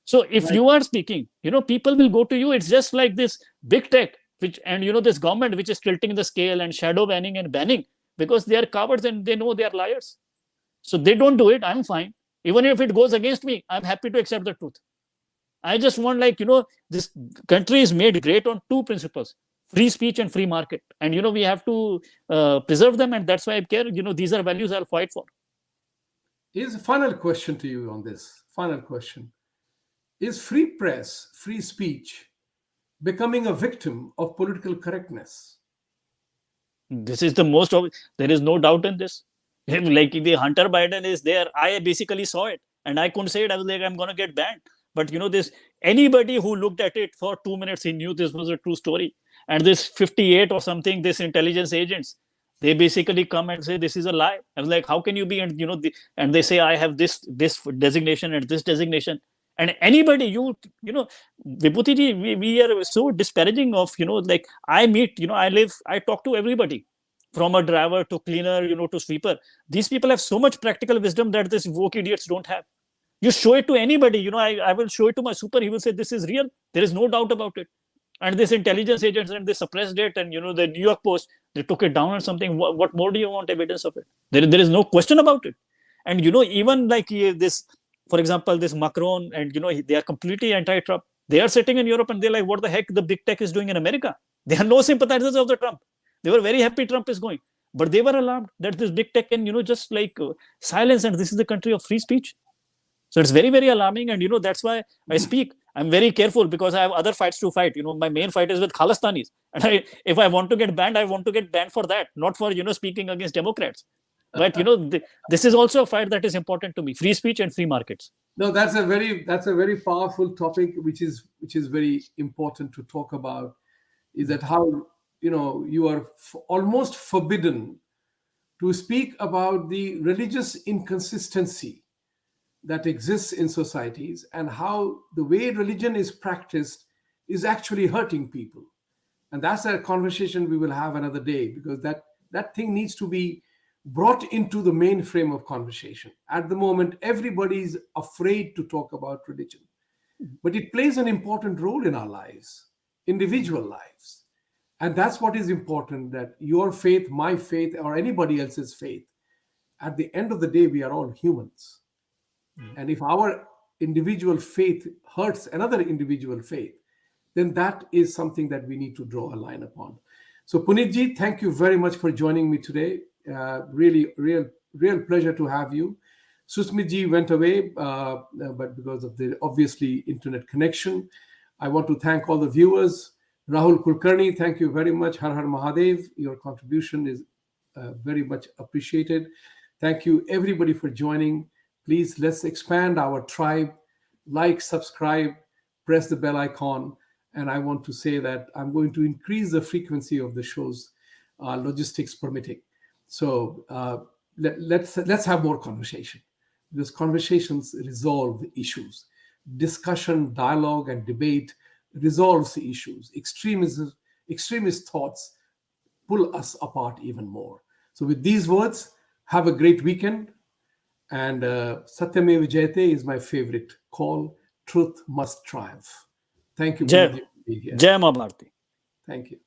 S2: So if
S1: Right.
S2: you are speaking, people will go to you. It's just like this big tech, which, and this government which is tilting the scale and shadow banning and banning, because they are cowards and they know they are liars. So they don't do it. I'm fine. Even if it goes against me, I'm happy to accept the truth. I just want, like, this country is made great on two principles: free speech and free market. And, we have to preserve them. And that's why I care. These are values I'll fight for.
S1: Here's a final question to you on this. Final question. Is free press, free speech, becoming a victim of political correctness?
S2: This is the most of, there is no doubt in this. Like, the Hunter Biden is there. I basically saw it and I couldn't say it. I was like, I'm going to get banned. But, this, anybody who looked at it for 2 minutes, he knew this was a true story. And this 58 or something, this intelligence agents, they basically come and say this is a lie. I was like, how can you be? And, and they say, I have this designation and this designation. And anybody, Vibhuti ji, we are so disparaging of, like, I meet, I talk to everybody, from a driver to cleaner, to sweeper. These people have so much practical wisdom that these woke idiots don't have. You show it to anybody, I will show it to my super, he will say this is real. There is no doubt about it. And this intelligence agents, and they suppressed it, and the New York Post, they took it down or something. What more do you want evidence of it? There is no question about it. And even like this, for example, this Macron, and they are completely anti-Trump. They are sitting in Europe and they're like, what the heck the big tech is doing in America? They are no sympathizers of the Trump. They were very happy Trump is going, but they were alarmed that this big tech can just like silence, and this is the country of free speech. So it's very, very alarming. And that's why I speak. I'm very careful because I have other fights to fight. My main fight is with Khalistanis. And if I want to get banned, I want to get banned for that, not for speaking against Democrats. But this is also a fight that is important to me: free speech and free markets.
S1: No, that's a very powerful topic, which is very important to talk about. Is that how you are almost forbidden to speak about the religious inconsistency that exists in societies, and how the way religion is practiced is actually hurting people. And that's a conversation we will have another day, because that thing needs to be brought into the mainframe of conversation. At the moment, everybody's afraid to talk about religion, but it plays an important role in our lives, individual lives. And that's what is important, that your faith, my faith, or anybody else's faith, at the end of the day, we are all humans. And if our individual faith hurts another individual faith, then that is something that we need to draw a line upon. So Puneet ji, thank you very much for joining me today. Really, real pleasure to have you. Susmit ji went away, but because of the obviously internet connection. I want to thank all the viewers. Rahul Kulkarni, thank you very much. Har Har Mahadev, your contribution is very much appreciated. Thank you everybody for joining. Please, let's expand our tribe. Like, subscribe, press the bell icon. And I want to say that I'm going to increase the frequency of the shows, logistics permitting. So let's have more conversation, because conversations resolve the issues. Discussion, dialogue, and debate resolves the issues. Extremist thoughts pull us apart even more. So with these words, have a great weekend. And Satyamev Jayate is my favorite call. Truth must triumph. Thank you,
S2: Jai
S1: Puneet ji, for being here.
S2: Jai Ma Bharti.
S1: Thank you.